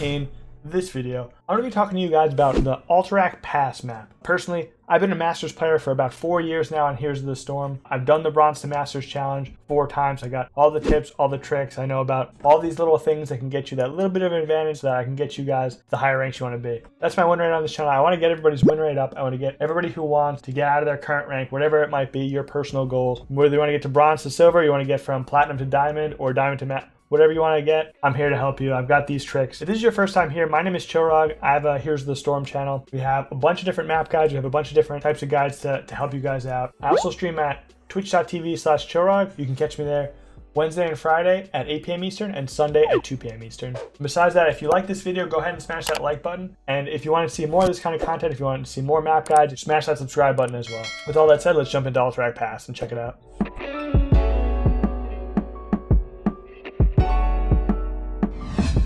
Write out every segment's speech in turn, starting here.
In this video, I'm going to be talking to you guys about the Alterac Pass Map. Personally, I've been a Masters player for about 4 years now on Here's the Storm. I've done the Bronze to Masters Challenge 4 times. I got all the tips, all the tricks. I know about all these little things that can get you that little bit of an advantage so that I can get you guys the higher ranks you want to be. That's my win rate on this channel. I want to get everybody's win rate up. I want to get everybody who wants to get out of their current rank, whatever it might be, your personal goals. Whether you want to get to Bronze to Silver, you want to get from Platinum to Diamond, or Diamond to Matte. Whatever you want to get, I'm here to help you. I've got these tricks. If this is your first time here, my name is Chillrogg. I have a Here's the Storm channel. We have a bunch of different map guides. We have a bunch of different types of guides to help you guys out. I also stream at twitch.tv/Chillrogg. You can catch me there Wednesday and Friday at 8 p.m. Eastern and Sunday at 2 p.m. Eastern. Besides that, if you like this video, go ahead and smash that like button. And if you want to see more of this kind of content, if you want to see more map guides, smash that subscribe button as well. With all that said, let's jump into Alterac Pass and check it out.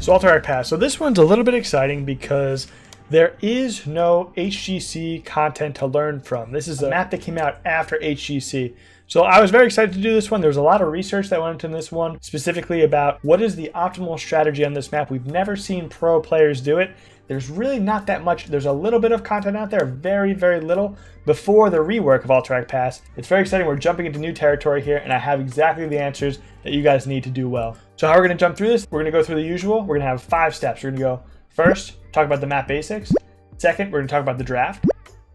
So Alterac Pass. So this one's a little bit exciting because there is no HGC content to learn from. This is a map that came out after HGC. So I was very excited to do this one. There was a lot of research that went into this one, specifically about what is the optimal strategy on this map. We've never seen pro players do it. There's really not that much. There's a little bit of content out there, very, very little, before the rework of Alterac Pass. It's very exciting. We're jumping into new territory here, and I have exactly the answers that you guys need to do well. So how we're going to jump through this, we're going to go through the usual. We're going to have 5 steps. We're going to go first, talk about the map basics. Second, we're going to talk about the draft.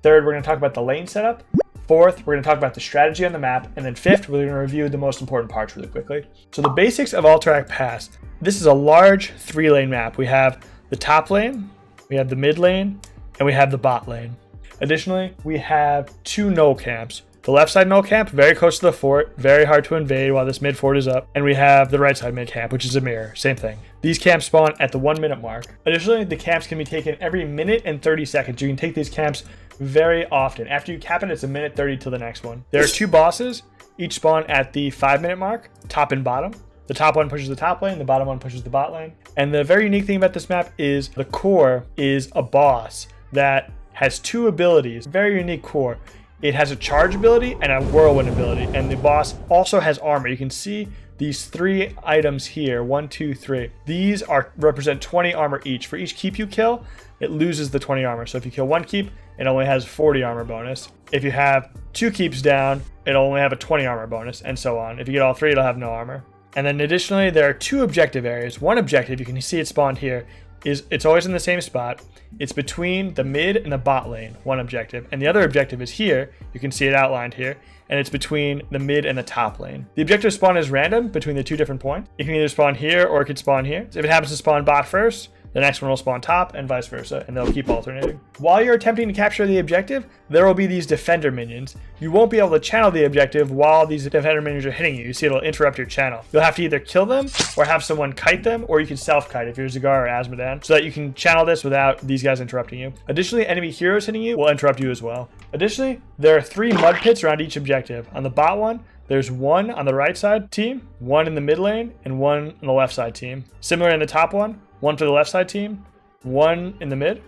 Third, we're going to talk about the lane setup. Fourth, we're going to talk about the strategy on the map. And then fifth, we're going to review the most important parts really quickly. So the basics of Alterac Pass. This is a large 3-lane map. We have the top lane, we have the mid lane, and we have the bot lane. Additionally, we have 2 Gnoll camps. The left side Gnoll camp, very close to the fort, very hard to invade while this mid fort is up. And we have the right side mid camp, which is a mirror, same thing. These camps spawn at the 1 minute mark. Additionally, the camps can be taken every minute and 30 seconds. You can take these camps very often. After you cap it, it's a minute 30 till the next one. There are 2 bosses, each spawn at the 5 minute mark, top and bottom. The top one pushes the top lane, the bottom one pushes the bot lane. And the very unique thing about this map is the core is a boss that has 2 abilities, very unique core. It has a charge ability and a whirlwind ability, and the boss also has armor. You can see these 3 items here, 1, 2, 3. These represent 20 armor each. For each keep you kill, it loses the 20 armor. So if you kill 1 keep, it only has 40 armor bonus. If you have 2 keeps down, it'll only have a 20 armor bonus, and so on. If you get all 3, it'll have no armor. And then additionally, there are 2 objective areas. One objective, you can see it spawned here, is it's always in the same spot. It's between the mid and the bot lane, one objective. And the other objective is here. You can see it outlined here. And it's between the mid and the top lane. The objective spawn is random between the 2 different points. It can either spawn here or it could spawn here. So if it happens to spawn bot first, the next one will spawn top and vice versa, and they'll keep alternating. While you're attempting to capture the objective, there will be these defender minions. You won't be able to channel the objective while these defender minions are hitting you. You see it'll interrupt your channel. You'll have to either kill them or have someone kite them, or you can self-kite if you're Zagar or Azmodan, so that you can channel this without these guys interrupting you. Additionally, enemy heroes hitting you will interrupt you as well. Additionally, there are 3 mud pits around each objective. On the bot one, there's 1 on the right side team, 1 in the mid lane, and 1 on the left side team. Similar in the top one, 1 for the left side team, 1 in the mid,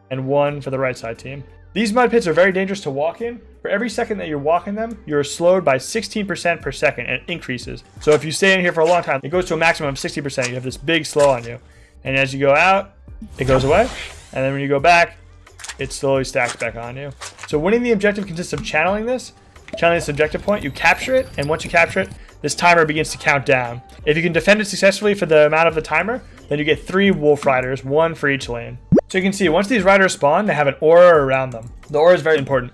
and 1 for the right side team. These mud pits are very dangerous to walk in. For every second that you're walking them, you're slowed by 16% per second, and it increases. So if you stay in here for a long time, it goes to a maximum of 60%. You have this big slow on you. And as you go out, it goes away. And then when you go back, it slowly stacks back on you. So winning the objective consists of channeling this objective point. You capture it, and once you capture it, this timer begins to count down. If you can defend it successfully for the amount of the timer, then you get 3 wolf riders, 1 for each lane. So you can see once these riders spawn, they have an aura around them. The aura is very important.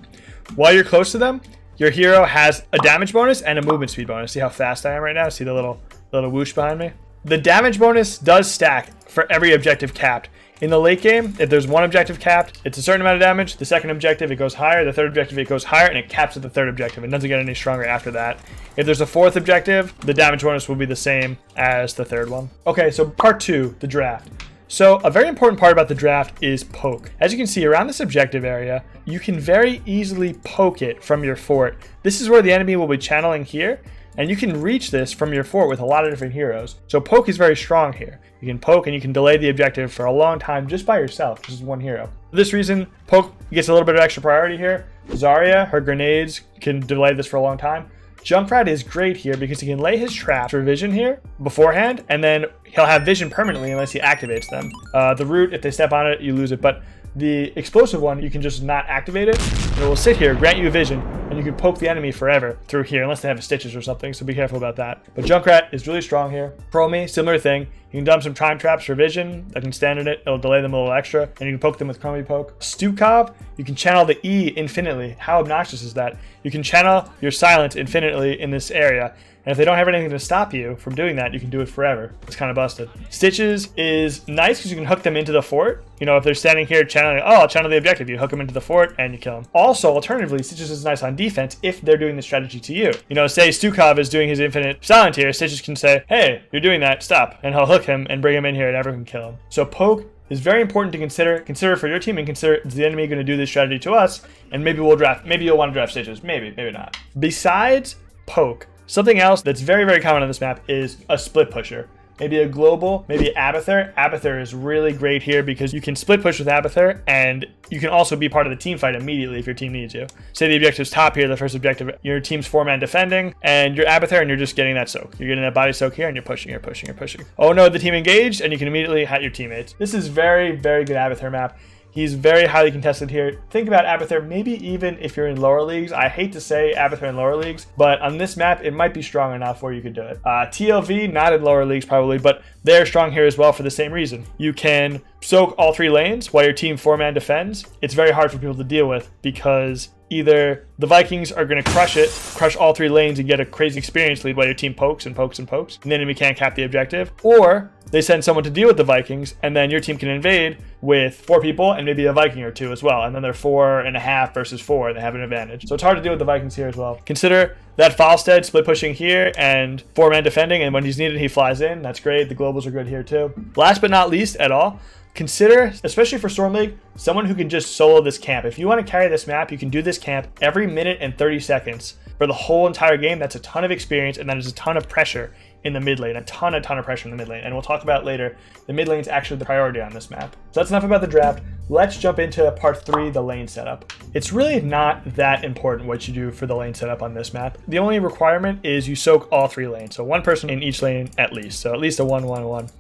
While you're close to them, your hero has a damage bonus and a movement speed bonus. See how fast I am right now? See the little whoosh behind me? The damage bonus does stack for every objective capped. In the late game, if there's 1 objective capped, it's a certain amount of damage. The second objective, it goes higher. The third objective, it goes higher, and it caps at the 3rd objective. It doesn't get any stronger after that. If there's a 4th objective, the damage bonus will be the same as the 3rd one. Okay, so part 2, the draft. So a very important part about the draft is poke. As you can see around this objective area, you can very easily poke it from your fort. This is where the enemy will be channeling here, and you can reach this from your fort with a lot of different heroes. So poke is very strong here. You can poke and you can delay the objective for a long time just by yourself, just as 1 hero. For this reason, poke gets a little bit of extra priority here. Zarya, her grenades can delay this for a long time. Junkrat is great here because he can lay his trap for vision here beforehand, and then he'll have vision permanently unless he activates them. The root, if they step on it, you lose it, but the explosive one, you can just not activate it. It will sit here, grant you vision, and you can poke the enemy forever through here, unless they have stitches or something, so be careful about that. But Junkrat is really strong here. Chromie, similar thing. You can dump some time traps for vision that can stand in it. It'll delay them a little extra, and you can poke them with Chromie Poke. Stukov, you can channel the E infinitely. How obnoxious is that? You can channel your silence infinitely in this area. And if they don't have anything to stop you from doing that, you can do it forever. It's kind of busted. Stitches is nice because you can hook them into the fort. You know, if they're standing here channeling, oh, I'll channel the objective. You hook them into the fort and you kill them. Also, alternatively, Stitches is nice on defense if they're doing the strategy to you. You know, say Stukov is doing his infinite silent here. Stitches can say, hey, you're doing that, stop. And he'll hook him and bring him in here and everyone can kill him. So poke is very important to consider. Consider for your team and consider, is the enemy going to do this strategy to us? And maybe we'll draft, maybe you'll want to draft Stitches. Maybe not. Besides poke, something else that's very, very common on this map is a split pusher. Maybe a global, maybe Abathur. Abathur is really great here because you can split push with Abathur and you can also be part of the team fight immediately if your team needs you. Say the objective's top here, the first objective, your team's 4-man defending and you're Abathur and you're just getting that soak. You're getting that body soak here and you're pushing. Oh no, the team engaged and you can immediately hat your teammates. This is very, very good Abathur map. He's very highly contested here. Think about Abathur, maybe even if you're in lower leagues. I hate to say Abathur in lower leagues, but on this map, it might be strong enough where you could do it. TLV, not in lower leagues probably, but they're strong here as well for the same reason. You can soak all 3 lanes while your team 4-man defends. It's very hard for people to deal with because either the Vikings are going to crush all 3 lanes and get a crazy experience lead while your team pokes, and the enemy can't cap the objective, or they send someone to deal with the Vikings, and then your team can invade with 4 people and maybe a Viking or 2 as well, and then they're 4.5 versus 4, and they have an advantage. So it's hard to deal with the Vikings here as well. Consider that Falstead split pushing here and 4-man defending, and when he's needed, he flies in. That's great. The globals are good here too. Last but not least at all, consider, especially for Storm League, someone who can just solo this camp. If you want to carry this map, you can do this camp every minute and 30 seconds for the whole entire game. That's a ton of experience, and that is a ton of pressure in the mid lane, a ton of pressure in the mid lane. And we'll talk about later, the mid lane is actually the priority on this map. So that's enough about the draft. Let's jump into part 3, the lane setup. It's really not that important what you do for the lane setup on this map. The only requirement is you soak all 3 lanes. So 1 person in each lane at least. So at least a 1-1-1.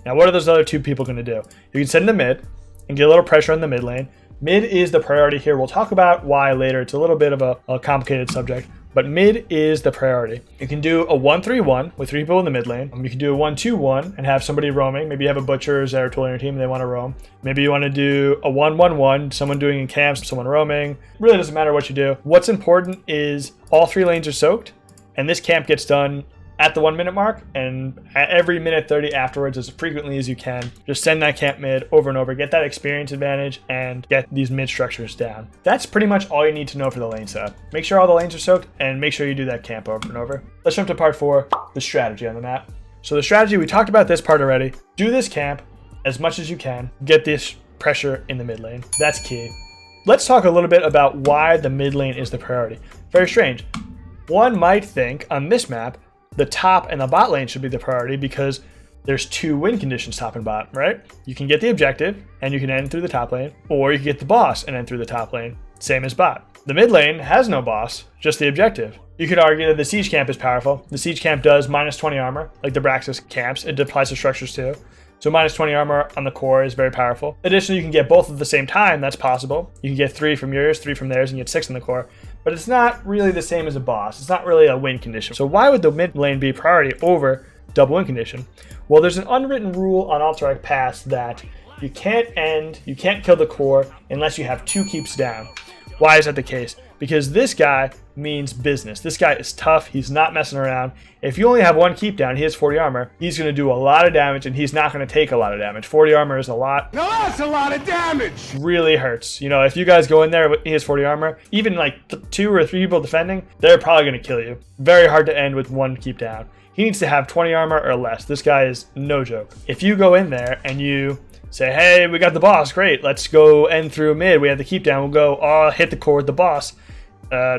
Now, what are those other 2 people going to do? You can send the mid and get a little pressure in the mid lane. Mid is the priority here. We'll talk about why later. It's a little bit of a complicated subject, but mid is the priority. You can do a 1-3-1 with 3 people in the mid lane. You can do a 1-2-1 and have somebody roaming. Maybe you have a Butcher or Zeratul on your team and they want to roam. Maybe you want to do a 1-1-1, someone doing in camps, someone roaming. Really doesn't matter what you do. What's important is all 3 lanes are soaked, and this camp gets done at the 1 minute mark, and at every minute 30 afterwards as frequently as you can. Just send that camp mid over and over, get that experience advantage, and get these mid structures down. That's pretty much all you need to know for the lane setup. Make sure all the lanes are soaked, and make sure you do that camp over and over. Let's jump to part 4, the strategy on the map. So the strategy, we talked about this part already. Do this camp as much as you can. Get this pressure in the mid lane. That's key. Let's talk a little bit about why the mid lane is the priority. Very strange. One might think on this map, the top and the bot lane should be the priority because there's 2 win conditions, top and bot, right? You can get the objective and you can end through the top lane, or you can get the boss and end through the top lane, same as bot. The mid lane has no boss, just the objective. You could argue that the siege camp is powerful. The siege camp does -20 armor, like the Braxis camps. It applies to structures too. So -20 armor on the core is very powerful. Additionally, you can get both at the same time. That's possible. You can get 3 from yours, 3 from theirs, and get 6 in the core. But it's not really the same as a boss. It's not really a win condition. So why would the mid lane be priority over double win condition? Well, there's an unwritten rule on Alterac Pass that you can't kill the core unless you have 2 keeps down. Why is that the case? Because this guy means business. This guy is tough. He's not messing around. If you only have 1 keep down, he has 40 armor. He's going to do a lot of damage, and he's not going to take a lot of damage. 40 armor is a lot. No, that's a lot of damage. Really hurts. You know, if you guys go in there, he has 40 armor. Even like 2 or 3 people defending, they're probably going to kill you. Very hard to end with 1 keep down. He needs to have 20 armor or less. This guy is no joke. If you go in there and you say, hey, we got the boss, great, let's go end through mid, we have the keep down, we'll go, oh, hit the core with the boss.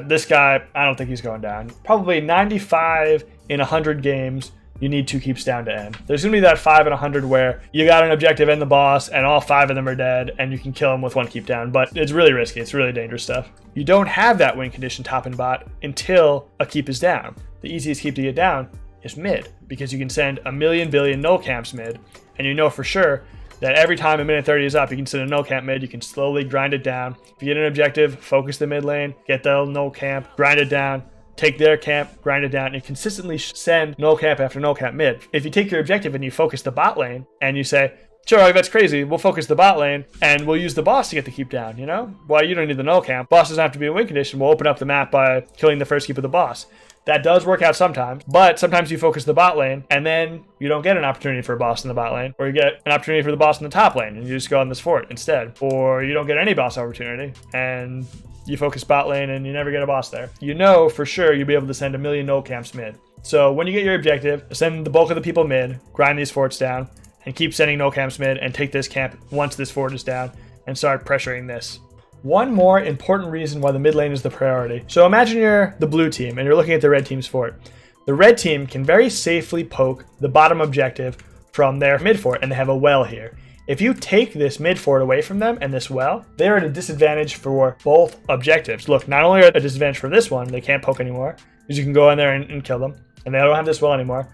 This guy, I don't think he's going down. Probably 95 in 100 games, you need 2 keeps down to end. There's going to be that 5 and 100 where you got an objective and the boss and all 5 of them are dead and you can kill them with 1 keep down, but it's really risky. It's really dangerous stuff. You don't have that win condition top and bot until a keep is down. The easiest keep to get down is mid, because you can send a million billion null camps mid, and you know for sure that every time a minute 30 is up, you can send a null camp mid, you can slowly grind it down. If you get an objective, focus the mid lane, get the null camp, grind it down, take their camp, grind it down, and consistently send null camp after null camp mid. If you take your objective and you focus the bot lane, and you say, Chillrogg, that's crazy, we'll focus the bot lane, and we'll use the boss to get the keep down, you know? Well, you don't need the null camp. Boss doesn't have to be in win condition. We'll open up the map by killing the first keep of the boss. That does work out sometimes, but sometimes you focus the bot lane, and then you don't get an opportunity for a boss in the bot lane, or you get an opportunity for the boss in the top lane, and you just go on this fort instead. Or you don't get any boss opportunity, and you focus bot lane, and you never get a boss there. You know for sure you'll be able to send a million null camps mid. So when you get your objective, send the bulk of the people mid, grind these forts down, and keep sending null camps mid, and take this camp once this fort is down, and start pressuring this. One more important reason why the mid lane is the priority. So imagine you're the blue team and you're looking at the red team's fort. The red team can very safely poke the bottom objective from their mid fort, and they have a well here. If you take this mid fort away from them and this well, they're at a disadvantage for both objectives. Look, not only are they at a disadvantage for this one, they can't poke anymore, because you can go in there and kill them, and they don't have this well anymore.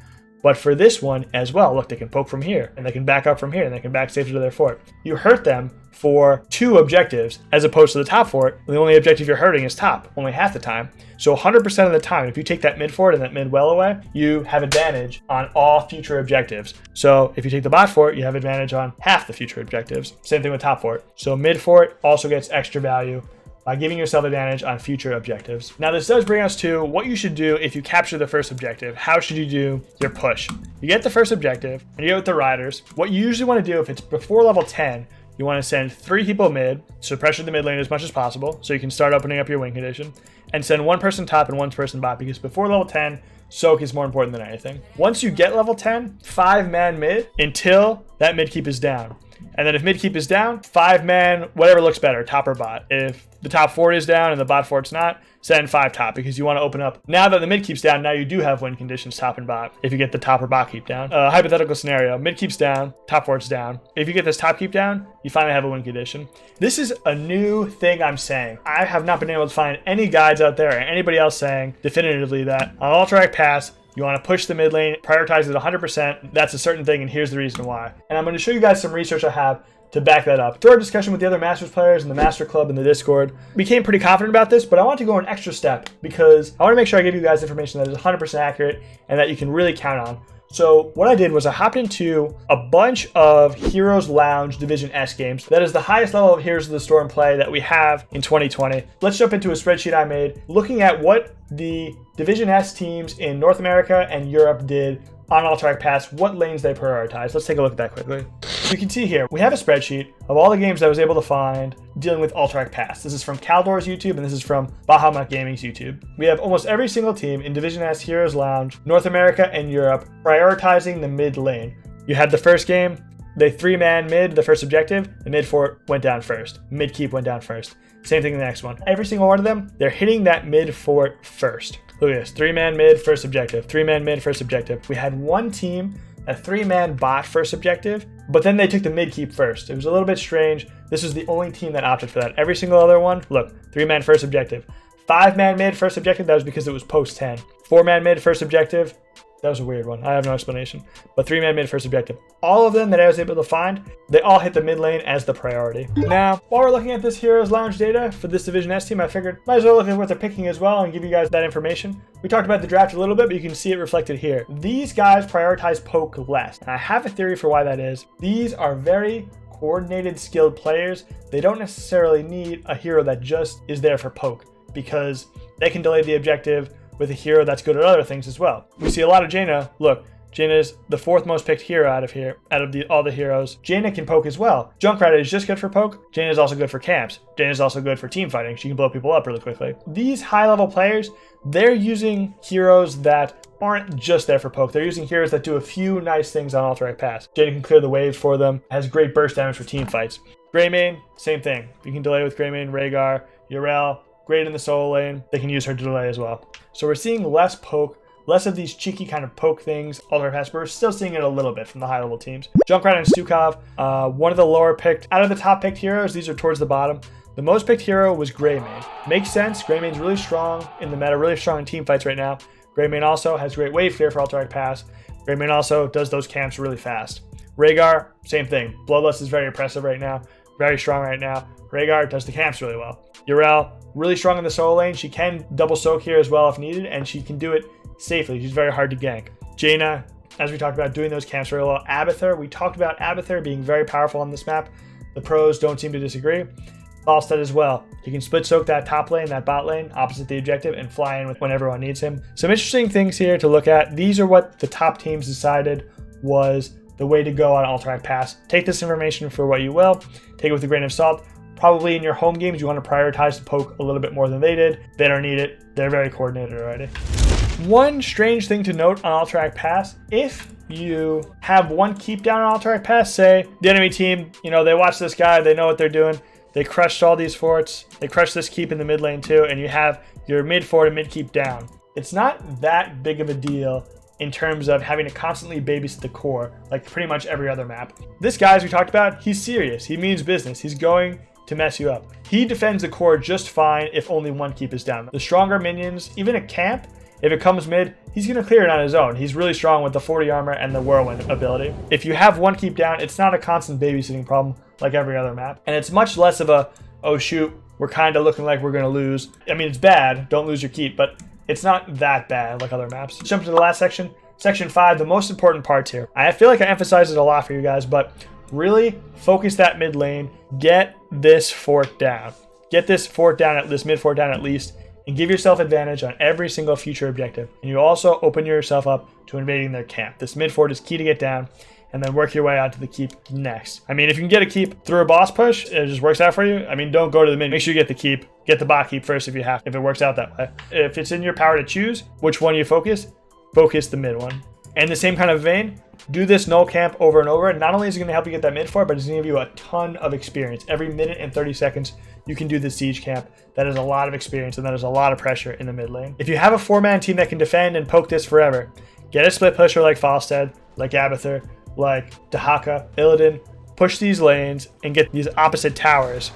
But for this one as well, look, they can poke from here, and they can back up from here, and they can back safely to their fort. You hurt them for 2 objectives, as opposed to the top fort. The only objective you're hurting is top, only half the time. So 100% of the time, if you take that mid fort and that mid well away, you have advantage on all future objectives. So if you take the bot fort, you have advantage on half the future objectives. Same thing with top fort. So mid fort also gets extra value by giving yourself advantage on future objectives. Now this does bring us to what you should do if you capture the first objective. How should you do your push? You get the first objective, and you go with the riders. What you usually want to do if it's before level 10, you want to send 3 people mid, so pressure the mid lane as much as possible, so you can start opening up your win condition, and send 1 person top and 1 person bot, because before level 10, soak is more important than anything. Once you get level 10, 5-man mid until that mid keep is down. And then if mid keep is down, 5-man, whatever looks better, top or bot. If the top fort is down and the bot fort's not, send 5 top, because you want to open up. Now that the mid keep's down, now you do have win conditions top and bot if you get the top or bot keep down. Hypothetical scenario, mid keep's down, top fort's down. If you get this top keep down, you finally have a win condition. This is a new thing I'm saying. I have not been able to find any guides out there or anybody else saying definitively that on Alterac Pass, you want to push the mid lane, prioritize it 100%. That's a certain thing, and here's the reason why. And I'm going to show you guys some research I have to back that up. Through our discussion with the other Masters players in the Master Club and the Discord, became pretty confident about this, but I want to go an extra step because I want to make sure I give you guys information that is 100% accurate and that you can really count on. So what I did was I hopped into a bunch of Heroes Lounge Division S games. That is the highest level of Heroes of the Storm play that we have in 2020. Let's jump into a spreadsheet I made looking at what the Division S teams in North America and Europe did on Alterac Pass, what lanes they prioritized. Let's take a look at that quickly. So you can see here, we have a spreadsheet of all the games I was able to find dealing with Alterac Pass. This is from Caldor's YouTube, and this is from Bahamut Gaming's YouTube. We have almost every single team in Division S Heroes Lounge, North America and Europe, prioritizing the mid lane. You had the first game, they 3-man mid, the first objective, the mid fort went down first. Mid keep went down first. Same thing in the next one. Every single one of them, they're hitting that mid fort first. Look at this, 3-man mid, first objective, 3-man mid, first objective. We had one team, a 3-man bot first objective, but then they took the mid keep first. It was a little bit strange. This was the only team that opted for that. Every single other one, look, 3-man first objective. 5-man mid, first objective, that was because it was post 10. 4-man mid, first objective, that was a weird one. I have no explanation. But 3-man mid, first objective. All of them that I was able to find, they all hit the mid lane as the priority. Now, while we're looking at this Heroes Lounge data for this Division S team, I figured might as well look at what they're picking as well and give you guys that information. We talked about the draft a little bit, but you can see it reflected here. These guys prioritize poke less. And I have a theory for why that is. These are very coordinated, skilled players. They don't necessarily need a hero that just is there for poke, because they can delay the objective with a hero that's good at other things as well. We see a lot of Jaina. Look, Jaina is the 4th most picked hero out of all the heroes. Jaina can poke as well. Junkrat is just good for poke. Jaina is also good for camps. Jaina is also good for team fighting. She can blow people up really quickly. These high-level players, they're using heroes that aren't just there for poke. They're using heroes that do a few nice things on Alterac Pass. Jaina can clear the waves for them, has great burst damage for team fights. Greymane, same thing. You can delay with Greymane, Rhaegar, Yrel, great in the solo lane. They can use her to delay as well. So we're seeing less poke Less of these cheeky kind of poke things. Alterac Pass, we're still seeing it a little bit from the high level teams. Junkrat and Stukov, one of the lower picked. Out of the top picked heroes, these are towards the bottom. The most picked hero was Greymane. Makes sense. Greymane's really strong in the meta, really strong in team fights right now. Greymane also has great wave clear for Alterac Pass. Greymane also does those camps really fast. Rhaegar, same thing. Bloodlust is very impressive right now. Very strong right now. Rhaegar does the camps really well. Yrel, really strong in the solo lane. She can double soak here as well if needed, and she can do it safely. She's very hard to gank. Jaina, as we talked about, doing those camps very well. Abathur, we talked about Abathur being very powerful on this map. The pros don't seem to disagree. Falstad as well. He can split soak that top lane, that bot lane, opposite the objective, and fly in when everyone needs him. Some interesting things here to look at. These are what the top teams decided was the way to go on Alterac Pass. Take this information for what you will. Take it with a grain of salt. Probably in your home games, you want to prioritize the poke a little bit more than they did. They don't need it. They're very coordinated already. One strange thing to note on Alterac Pass, if you have one keep down on Alterac Pass, say the enemy team, they watch this guy, they know what they're doing. They crushed all these forts. They crushed this keep in the mid lane too, and you have your mid fort and mid keep down. It's not that big of a deal in terms of having to constantly babysit the core, like pretty much every other map. This guy, as we talked about, he's serious. He means business. He's going to mess you up. He defends the core just fine if only one keep is down. The stronger minions, even a camp, if it comes mid, he's going to clear it on his own. He's really strong with the 40 armor and the whirlwind ability. If you have one keep down, it's not a constant babysitting problem like every other map. And it's much less of a, oh shoot, we're kind of looking like we're going to lose. I mean, it's bad. Don't lose your keep, but it's not that bad like other maps. Jump to the last section. Section 5, the most important parts here. I feel like I emphasize it a lot for you guys, but really focus that mid lane. Get this fort down. Get this fort down, this mid fort down at least, and give yourself advantage on every single future objective. And you also open yourself up to invading their camp. This mid fort is key to get down, and then work your way out to the keep next. I mean, if you can get a keep through a boss push, it just works out for you. I mean, don't go to the mid. Make sure you get the keep. Get the bot keep first if you have, if it works out that way. If it's in your power to choose which one you focus the mid one. In the same kind of vein, do this Gnoll camp over and over. Not only is it going to help you get that mid fort, but it's going to give you a ton of experience. Every minute and 30 seconds, you can do the siege camp. That is a lot of experience, and that is a lot of pressure in the mid lane. If you have a 4-man team that can defend and poke this forever, get a split pusher like Falstad, like Abathur, like Dahaka, Illidan. Push these lanes and get these opposite towers.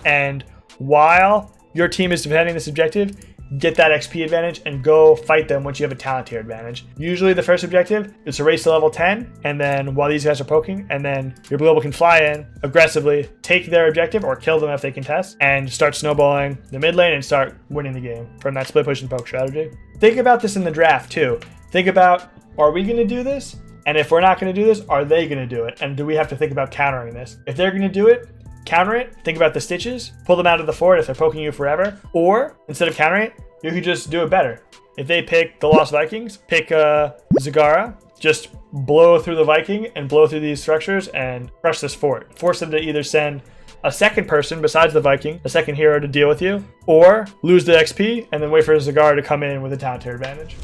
And while your team is defending this objective, get that XP advantage and go fight them once you have a talent tier advantage. Usually the first objective is to race to level 10, and then while these guys are poking, and then your global can fly in aggressively, take their objective or kill them if they contest, and start snowballing the mid lane and start winning the game from that split push and poke strategy. Think about this in the draft too. Think about, are we going to do this? And if we're not going to do this, are they going to do it? And do we have to think about countering this? If they're going to do it, counter it. Think about the stitches. Pull them out of the fort if they're poking you forever. Or instead of countering it, you could just do it better. If they pick the Lost Vikings, pick Zagara. Just blow through the Viking and blow through these structures and crush this fort. Force them to either send a second person besides the Viking, a second hero to deal with you, or lose the XP and then wait for Zagara to come in with a talent tier advantage.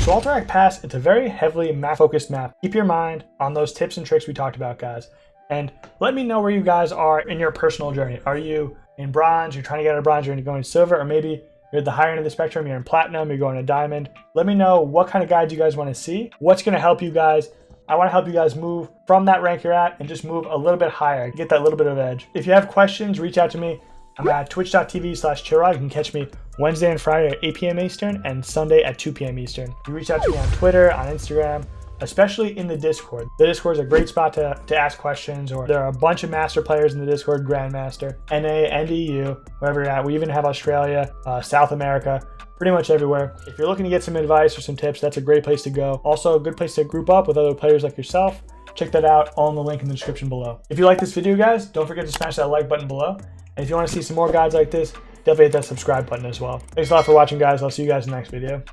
So Alterac Pass, it's a very heavily map-focused map. Keep your mind on those tips and tricks we talked about, guys. And let me know where you guys are in your personal journey. Are you in bronze? You're trying to get out of bronze, you're going to silver, or maybe you're at the higher end of the spectrum, you're in platinum, you're going to diamond. Let me know what kind of guides you guys want to see. What's going to help you guys? I want to help you guys move from that rank you're at and just move a little bit higher, get that little bit of edge. If you have questions, reach out to me. I'm at twitch.tv/Chillrogg. You can catch me Wednesday and Friday at 8 p.m. Eastern and Sunday at 2 p.m. Eastern. You reach out to me on Twitter, on Instagram, especially in the Discord. The Discord is a great spot to ask questions, or there are a bunch of master players in the Discord, Grandmaster, NA, and EU, wherever you're at. We even have Australia, South America, pretty much everywhere. If you're looking to get some advice or some tips, that's a great place to go. Also a good place to group up with other players like yourself. Check that out, all in the link in the description below. If you like this video, guys, don't forget to smash that like button below. And if you want to see some more guides like this, definitely hit that subscribe button as well. Thanks a lot for watching, guys. I'll see you guys in the next video.